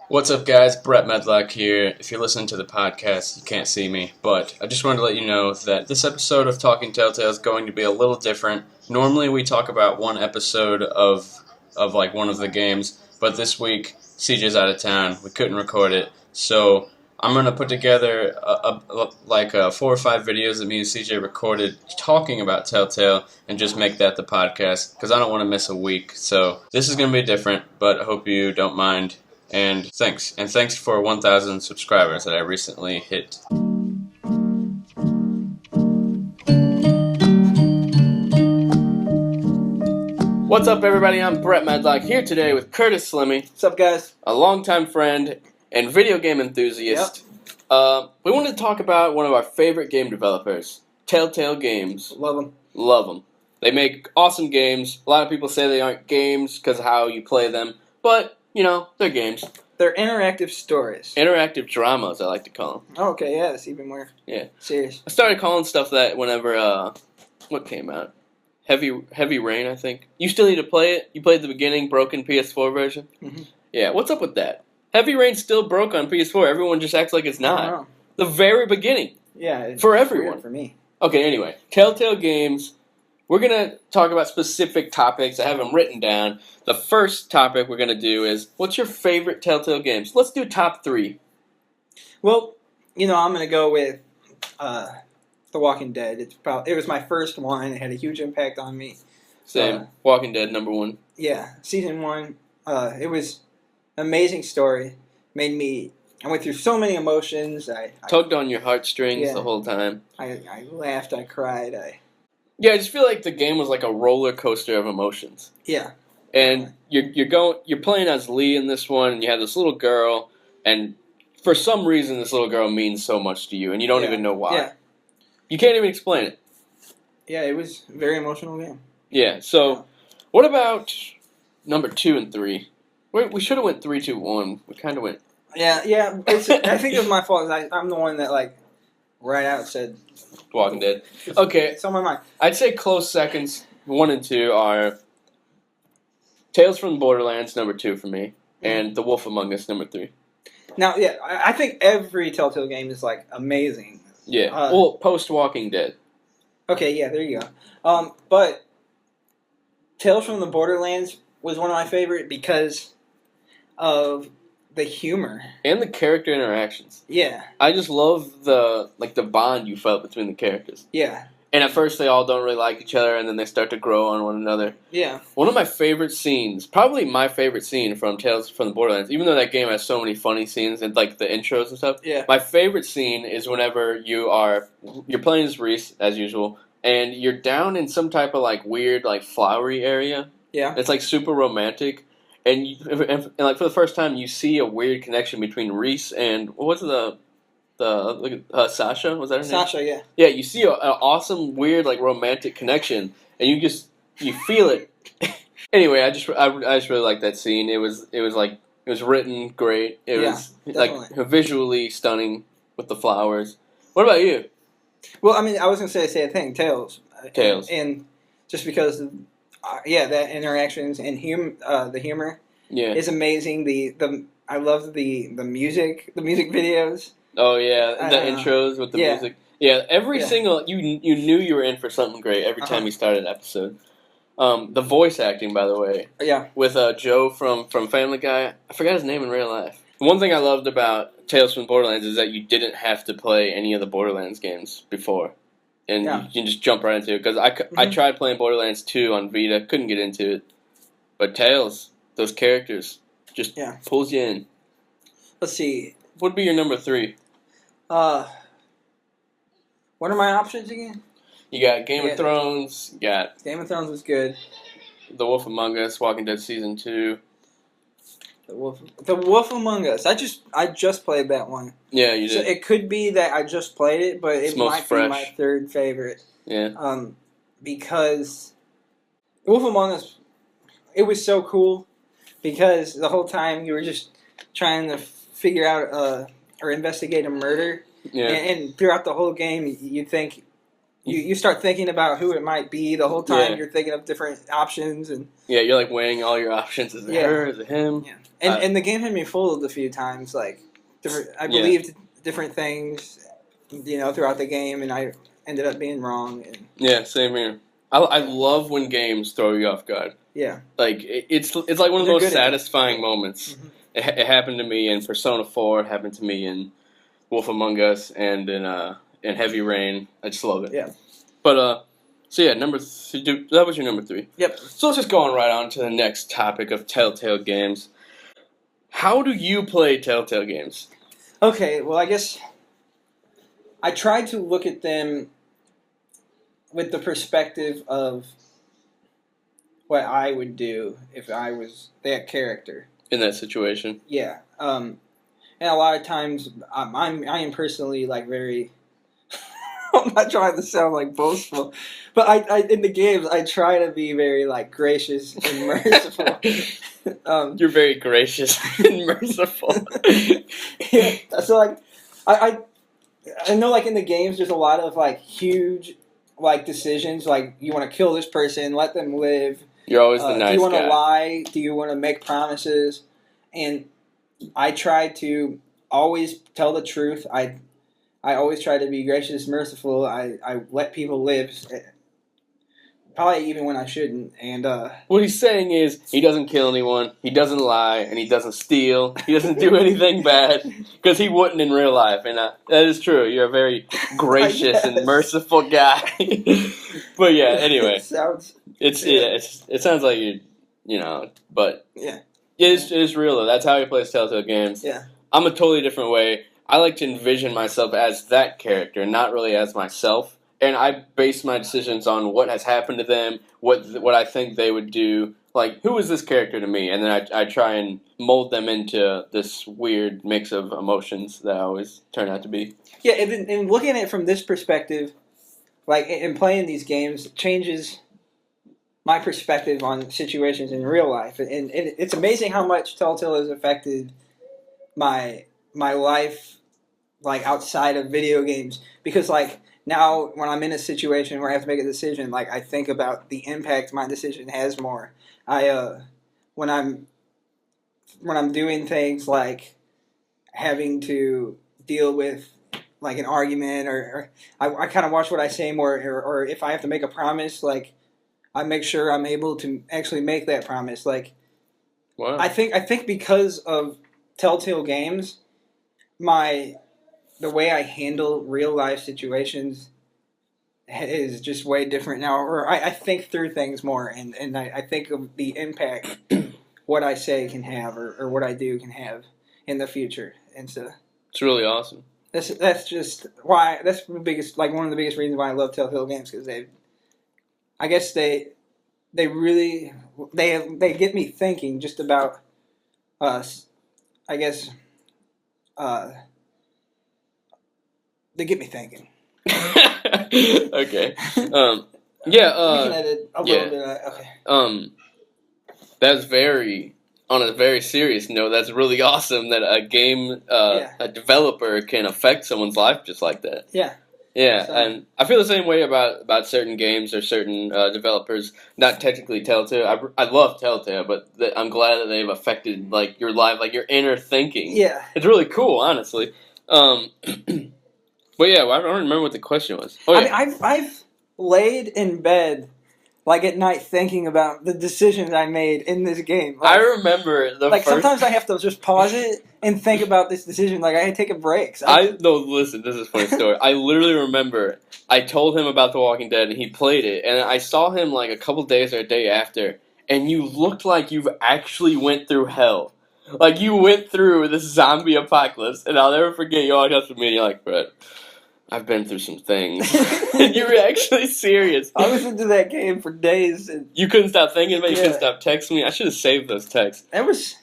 What's up, guys? Brett Medlock here. If you're listening to the podcast, you can't see me, but I just wanted to let you know that this episode of Talking Telltale is going to be a little different. Normally, we talk about one episode of like one of the games, but this week CJ's out of town. We couldn't record it, so I'm gonna put together like 4 or 5 videos that me and CJ recorded talking about Telltale, and just make that the podcast because I don't want to miss a week. So this is gonna be different, but I hope you don't mind. And thanks. And thanks for 1,000 subscribers that I recently hit. What's up, everybody? I'm Brett Medlock here today with Curtis Slimmy. What's up, guys? A longtime friend and video game enthusiast. Yep. We wanted to talk about one of our favorite game developers, Telltale Games. Love them. Love them. They make awesome games. A lot of people say they aren't games because of how you play them, but you know, they're games. They're interactive stories. Interactive dramas, I like to call them. Oh, okay, yeah, that's even more serious. I started calling stuff that whenever, what came out? Heavy Rain, I think. You still need to play it? You played the beginning, broken PS4 version? Mm-hmm. Yeah, what's up with that? Heavy Rain still broke on PS4. Everyone just acts like it's not. I don't know. The very beginning. Yeah. For everyone. For me. Okay, anyway. Telltale Games. We're going to talk about specific topics. I have them written down. The first topic we're going to do is, what's your favorite Telltale games? Let's do top 3. Well, you know, I'm going to go with The Walking Dead. It was my first one. It had a huge impact on me. Same. Walking Dead, number 1. Yeah, season 1. It was an amazing story. I went through so many emotions. I tugged on your heartstrings the whole time. I laughed. I cried. Yeah, I just feel like the game was like a roller coaster of emotions. Yeah. And you're playing as Lee in this one, and you have this little girl, and for some reason this little girl means so much to you, and you don't even know why. Yeah. You can't even explain it. Yeah, it was a very emotional game. Yeah, so what about number 2 and 3? We should have went 3, 2, 1. We kind of went... Yeah. I think it was my fault. I'm the one that, like, right out said... Walking Dead. Okay. It's on my mind. I'd say close seconds, 1 and 2 are Tales from the Borderlands, number 2 for me, and The Wolf Among Us, number 3. Now, yeah, I think every Telltale game is, like, amazing. Yeah. Well, post-Walking Dead. Okay, yeah, there you go. But Tales from the Borderlands was one of my favorite because of the humor. And the character interactions. Yeah. I just love the bond you felt between the characters. Yeah. And at first they all don't really like each other, and then they start to grow on one another. Yeah. One of my favorite scenes, probably my favorite scene from Tales from the Borderlands, even though that game has so many funny scenes and like the intros and stuff. Yeah. My favorite scene is whenever you're playing as Reese as usual, and you're down in some type of like weird like flowery area. Yeah. It's like super romantic. And like for the first time, you see a weird connection between Reese and what was Sasha? Was that her name? Sasha, yeah. Yeah, you see an awesome, weird, like romantic connection, and you feel it. Anyway, I just really like that scene. It was written great. It was like visually stunning with the flowers. What about you? Well, I mean, I was gonna say the same thing. Tales. And just because. That interactions and the humor is amazing. I love the music videos. Oh yeah, the intros with the music. Yeah, every single you knew you were in for something great every time you started an episode. The voice acting, by the way. Yeah. With Joe from Family Guy. I forgot his name in real life. One thing I loved about Tales from Borderlands is that you didn't have to play any of the Borderlands games before. And you can just jump right into it. Because I tried playing Borderlands 2 on Vita. Couldn't get into it. But Tales, those characters, just pulls you in. Let's see. What would be your number 3? What are my options again? You got Game of Thrones. You got... Game of Thrones was good. The Wolf Among Us, Walking Dead Season 2. The Wolf Among Us. I just played that one. Yeah, you did. So it could be that I just played it, but it might be my third favorite. Yeah. Because Wolf Among Us, it was so cool because the whole time you were just trying to figure out or investigate a murder. Yeah. And throughout the whole game, you think you start thinking about who it might be the whole time. You're thinking of different options and you're like weighing all your options. Is it her? Is it him? Yeah, and the game had me fooled a few times. Like I believed different things, throughout the game, and I ended up being wrong. And, yeah, same here. I love when games throw you off guard. Yeah, like it's like one of the most satisfying moments. Mm-hmm. It happened to me in Persona 4. It happened to me in Wolf Among Us and in Heavy Rain. I just love it. Yeah. But so yeah, that was your number 3. Yep. So let's just go on to the next topic of Telltale games. How do you play Telltale games? Okay, well I guess I tried to look at them with the perspective of what I would do if I was that character in that situation. Yeah, and a lot of times I am personally like very. I'm not trying to sound like boastful, but I in the games I try to be very like gracious and merciful. You're very gracious and merciful. Yeah, so like I know like in the games there's a lot of like huge like decisions like you want to kill this person, let them live. You're always the nice guy. Do you want to lie? Do you want to make promises? And I try to always tell the truth. I always try to be gracious, merciful. I let people live, probably even when I shouldn't. And what he's saying is he doesn't kill anyone, he doesn't lie, and he doesn't steal. He doesn't do anything bad because he wouldn't in real life. And that is true. You're a very gracious and merciful guy. But yeah, anyway, it sounds like but yeah, it is real though. That's how he plays Telltale games. Yeah, I'm a totally different way. I like to envision myself as that character, not really as myself. And I base my decisions on what has happened to them, what I think they would do. Like, who is this character to me? And then I try and mold them into this weird mix of emotions that I always turn out to be. Yeah, and looking at it from this perspective, like, in playing these games, changes my perspective on situations in real life. And it's amazing how much Telltale has affected my life, like, outside of video games. Because, like, now when I'm in a situation where I have to make a decision, like, I think about the impact my decision has more. When I'm doing things like having to deal with like an argument, or I kind of watch what I say more, or if I have to make a promise, like I make sure I'm able to actually make that promise. Like, wow. I think because of Telltale games, the way I handle real life situations is just way different now. Or I think through things more, and I think of the impact what I say can have, or what I do can have in the future. And so it's really awesome. That's just why that's the biggest, like one of the biggest reasons why I love Telltale games, because they really get me thinking just about I guess they get me thinking. Okay. We can edit a little bit. Okay. That's on a very serious note, that's really awesome that a game, a developer can affect someone's life just like that. Yeah. Yeah, so, and I feel the same way about certain games or certain developers. Not technically Telltale. I love Telltale, but I'm glad that they've affected like your life, like your inner thinking. Yeah, it's really cool, honestly. But yeah, I don't remember what the question was. Oh, yeah. I mean, I've laid in bed like at night thinking about the decisions I made in this game. Like, I remember sometimes I have to just pause it and think about this decision. Like I had to take a break. So listen, this is a funny story. I literally remember I told him about The Walking Dead and he played it, and I saw him like a couple days or a day after, and you looked like you've actually went through hell. Like you went through this zombie apocalypse, and I'll never forget you all got to me and you're like, Brett, I've been through some things. And you were actually serious. I was into that game for days. And you couldn't stop thinking about it. You couldn't stop texting me. I should have saved those texts. It was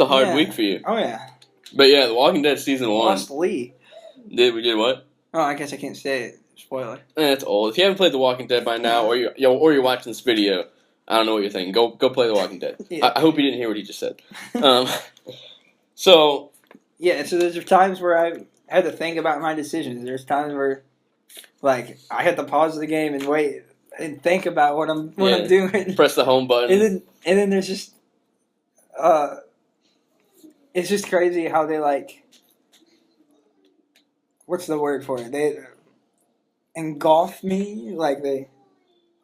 a hard week for you. Oh, yeah. But yeah, The Walking Dead Season 1. Lost Lee. We did what? Oh, I guess I can't say it. Spoiler. It's old. If you haven't played The Walking Dead by now, or you're watching this video, I don't know what you're thinking. Go play The Walking Dead. Yeah. I hope you didn't hear what he just said. So... Yeah, so there's times where I had to think about my decisions. There's times where like I had to pause the game and wait and think about what I'm doing. Press the home button. And then there's just it's just crazy how they like, what's the word for it? They engulf me, like they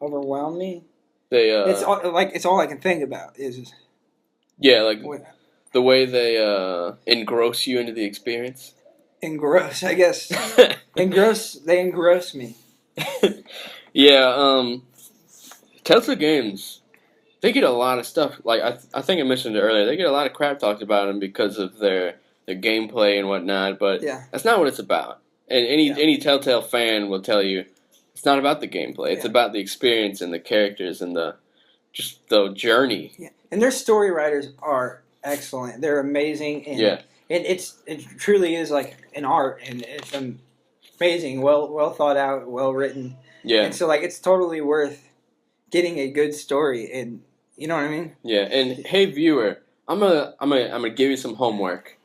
overwhelm me. It's all I can think about is the way they engross you into the experience. Engross, I guess. They engross me. Yeah, Telltale Games, they get a lot of stuff. Like I think I mentioned it earlier. They get a lot of crap talked about them because of their gameplay and whatnot. But that's not what it's about. And any Telltale fan will tell you it's not about the gameplay. It's about the experience and the characters and the journey. Yeah, and their story writers are excellent. They're amazing. And it truly is like an art, and it's amazing, well thought out, well written. Yeah. And so like it's totally worth getting a good story, and you know what I mean? Yeah. And hey viewer, I'm gonna give you some homework.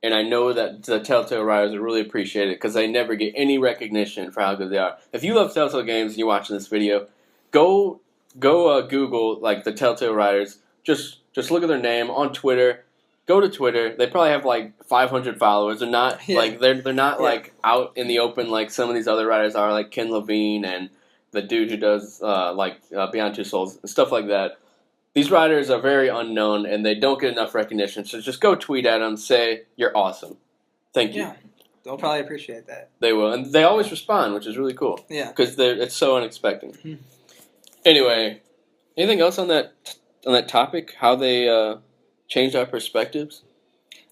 And I know that the Telltale writers will really appreciate it because they never get any recognition for how good they are. If you love Telltale Games and you're watching this video, go Google like the Telltale writers. Just look at their name on Twitter. Go to Twitter. They probably have like 500 followers. They're not like they're not like out in the open like some of these other writers are, like Ken Levine and the dude who does Beyond Two Souls and stuff like that. These writers are very unknown and they don't get enough recognition. So just go tweet at them, say you're awesome. Thank you. Yeah, they'll probably appreciate that. They will, and they always respond, which is really cool. Yeah, because it's so unexpected. Mm-hmm. Anyway, anything else on that topic? How they changed our perspectives?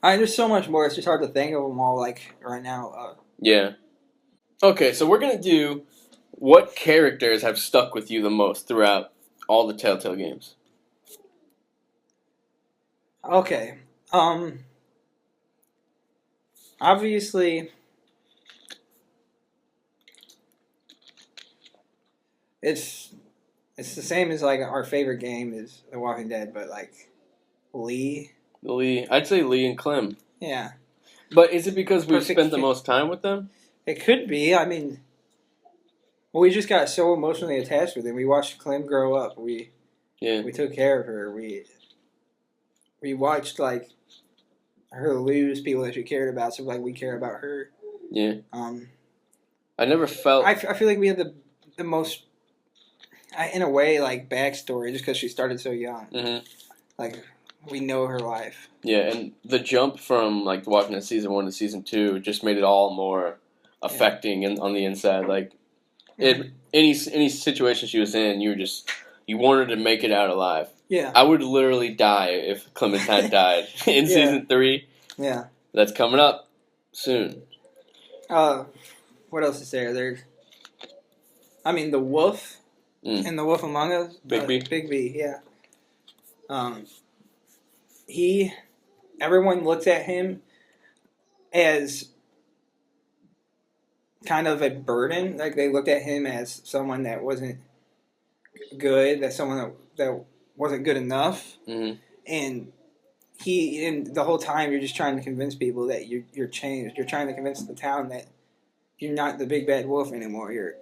There's so much more. It's just hard to think of them all like right now. Yeah. Okay, so we're gonna do what characters have stuck with you the most throughout all the Telltale games. Okay. Obviously, it's the same as like our favorite game is The Walking Dead, but like Lee. I'd say Lee and Clem. Yeah. But is it because we've spent the most time with them? It could be. I mean, we just got so emotionally attached with him. We watched Clem grow up. We took care of her. We watched like her lose people that she cared about, so like we care about her. Yeah. I never felt. I feel like we had the most, in a way, like backstory just because she started so young. Mm-hmm. Like we know her life. Yeah, and the jump from like Walking Dead season 1 to season 2 just made it all more affecting on the inside. Like any situation she was in, you wanted to make it out alive. Yeah. I would literally die if Clementine died in season 3. Yeah. That's coming up soon. What else is there? There's, the wolf in The Wolf Among Us. Big B. Big B, yeah. Everyone looks at him as kind of a burden. Like they looked at him as someone that wasn't good, that someone that wasn't good enough. Mm-hmm. And the whole time you're just trying to convince people that you're changed. You're trying to convince the town that you're not the big bad wolf anymore. You're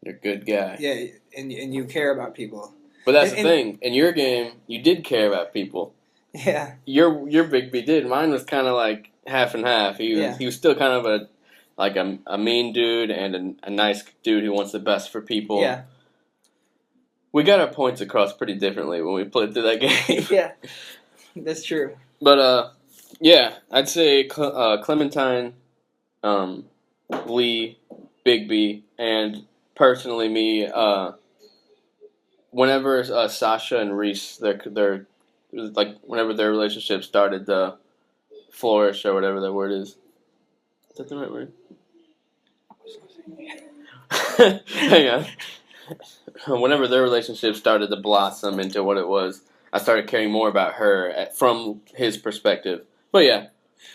a good guy. Yeah, and you care about people. But that's the thing. In your game, you did care about people. Yeah. Your Big B did. Mine was kind of like half and half. He was still kind of a mean dude and a nice dude who wants the best for people. Yeah. We got our points across pretty differently when we played through that game. Yeah, that's true. But I'd say Clementine, Lee, Big B, and personally me. Whenever Sasha and Reese, they're like whenever their relationship started to flourish or whatever that word is. Is that the right word? Hang on. Whenever their relationship started to blossom into what it was, I started caring more about her from his perspective. But yeah.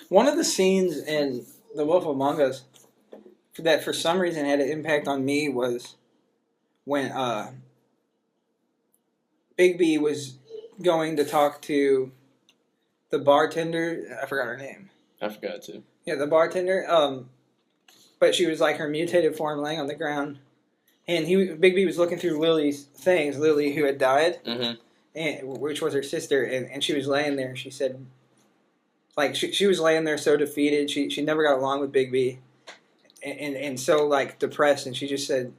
One of the scenes in The Wolf Among Us that for some reason had an impact on me was when Big B was going to talk to the bartender. I forgot her name. I forgot too. Yeah, the bartender. but she was like her mutated form laying on the ground, and Bigby was looking through Lily's things, Lily who had died, which was her sister, and she was laying there. She said, like she was laying there so defeated. She never got along with Bigby, and so like depressed, and she just said,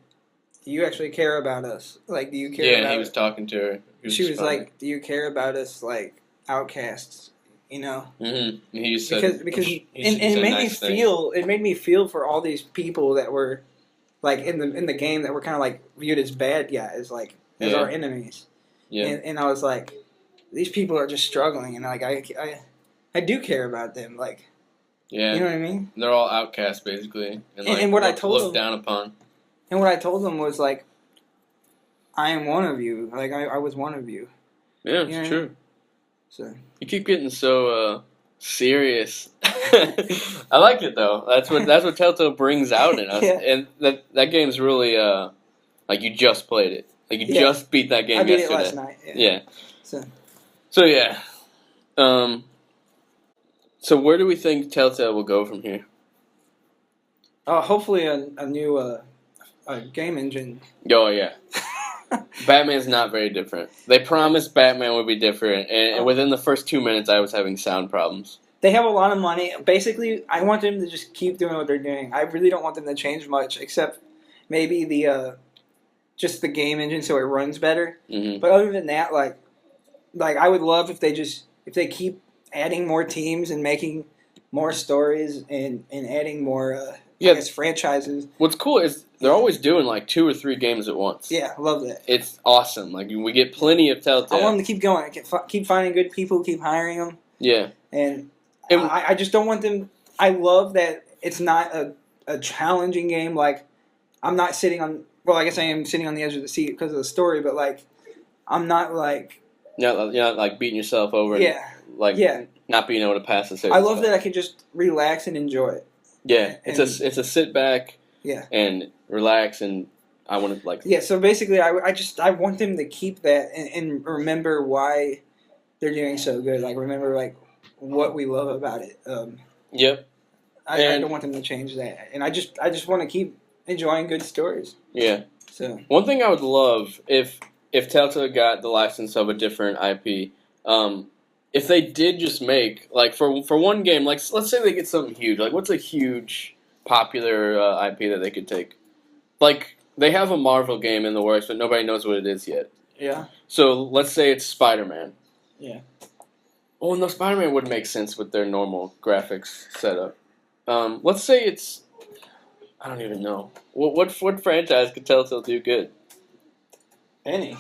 "Do you actually care about us? Like, do you care?" Yeah, he was talking to her. She was like, "Do you care about us, like outcasts?" You know, and he said because it made me feel for all these people that were like in the game that were kind of like viewed as bad guys, like as our enemies. Yeah, and I was like, these people are just struggling, and like I do care about them, like. Yeah, you know what I mean. They're all outcasts basically, and what I told looked down upon. And what I told them was like, I am one of you. Like I was one of you. Yeah, it's true. So you keep getting so serious. I like it though. That's what Telltale brings out in us. And that game's really like you just played it. Like you just beat that game yesterday. I beat it last night. Yeah. So yeah. So where do we think Telltale will go from here? Hopefully a new game engine. Oh yeah. Batman's not very different. They promised Batman would be different, and within the first 2 minutes, I was having sound problems. They have a lot of money. Basically, I want them to just keep doing what they're doing. I really don't want them to change much, except maybe just the game engine so it runs better. Mm-hmm. But other than that, like I would love if they keep adding more teams and making more stories and adding more. I guess franchises. What's cool is they're always doing like 2 or 3 games at once. Yeah, I love that. It's awesome. Like we get plenty of Telltale. I want them to keep going. Keep finding good people. Keep hiring them. Yeah. And I just don't want them. I love that it's not a challenging game. Like I'm not sitting on. Well, I guess I am sitting on the edge of the seat because of the story. But like, I'm not like. You're not like beating yourself over. Yeah. Not being able to pass the. I love that I can just relax and enjoy it. Yeah, it's a sit back. Yeah. And relax, and I want to like. Yeah, so basically, I want them to keep that and remember why they're doing so good. Like remember like what we love about it. Yep. I don't want them to change that, and I just want to keep enjoying good stories. Yeah. So one thing I would love if Telltale got the license of a different IP. If they did just make, like, for one game, like, let's say they get something huge. Like, what's a huge, popular IP that they could take? Like, they have a Marvel game in the works, but nobody knows what it is yet. Yeah. So, let's say it's Spider-Man. Yeah. Oh, no, Spider-Man would make sense with their normal graphics setup. Let's say it's... I don't even know. What franchise could Telltale do good? Any.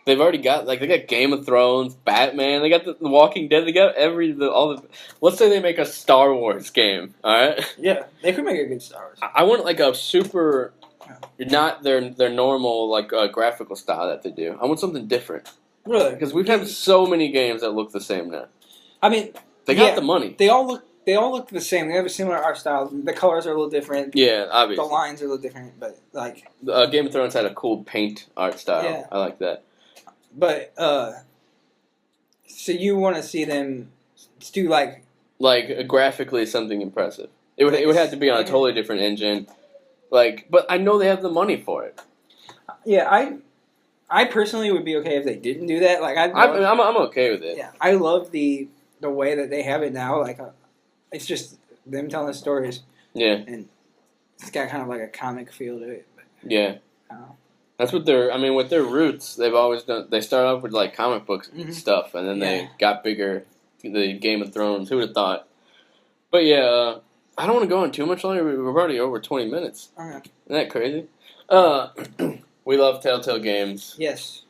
They've already got, like, they got Game of Thrones, Batman, they got the Walking Dead, they got all the... Let's say they make a Star Wars game, alright? Yeah, they could make a good Star Wars. I want, like, a super... Not their normal, like, graphical style that they do. I want something different. Really? Because we've had so many games that look the same now. I mean... They got the money. They all look the same. They have a similar art style. The colors are a little different. Yeah, obviously. The lines are a little different, but, like... Game of Thrones had a cool paint art style. Yeah. I like that. But, so you want to see them do, like... Like, graphically something impressive. It would have to be on a totally different engine. Like, but I know they have the money for it. Yeah, I personally would be okay if they didn't do that. Like, I'm okay with it. Yeah, I love the way that they have it now. Like, it's just them telling stories. Yeah. And it's got kind of like a comic feel to it. But, yeah. That's what with their roots, they've always done. They start off with like comic books and stuff, and then they got bigger. The Game of Thrones, who would have thought? But yeah, I don't want to go on too much longer. We're already over 20 minutes. Okay. Isn't that crazy? We love Telltale games. Yes.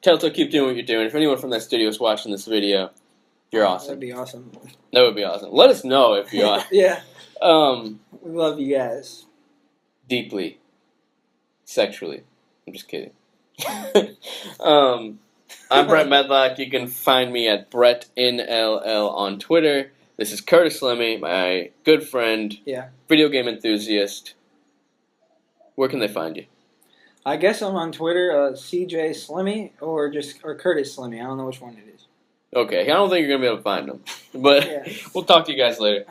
Telltale, keep doing what you're doing. If anyone from that studio is watching this video, you're awesome. That'd be awesome. That would be awesome. Let us know if you are. Yeah. We love you guys. Deeply. Sexually. I'm just kidding. I'm Brett Medlock. You can find me at BrettNLL on Twitter. This is Curtis Lemmy, my good friend, video game enthusiast. Where can they find you? I guess I'm on Twitter, CJ Slimmy, or Curtis Slimmy. I don't know which one it is. Okay, I don't think you're going to be able to find them. But we'll talk to you guys later.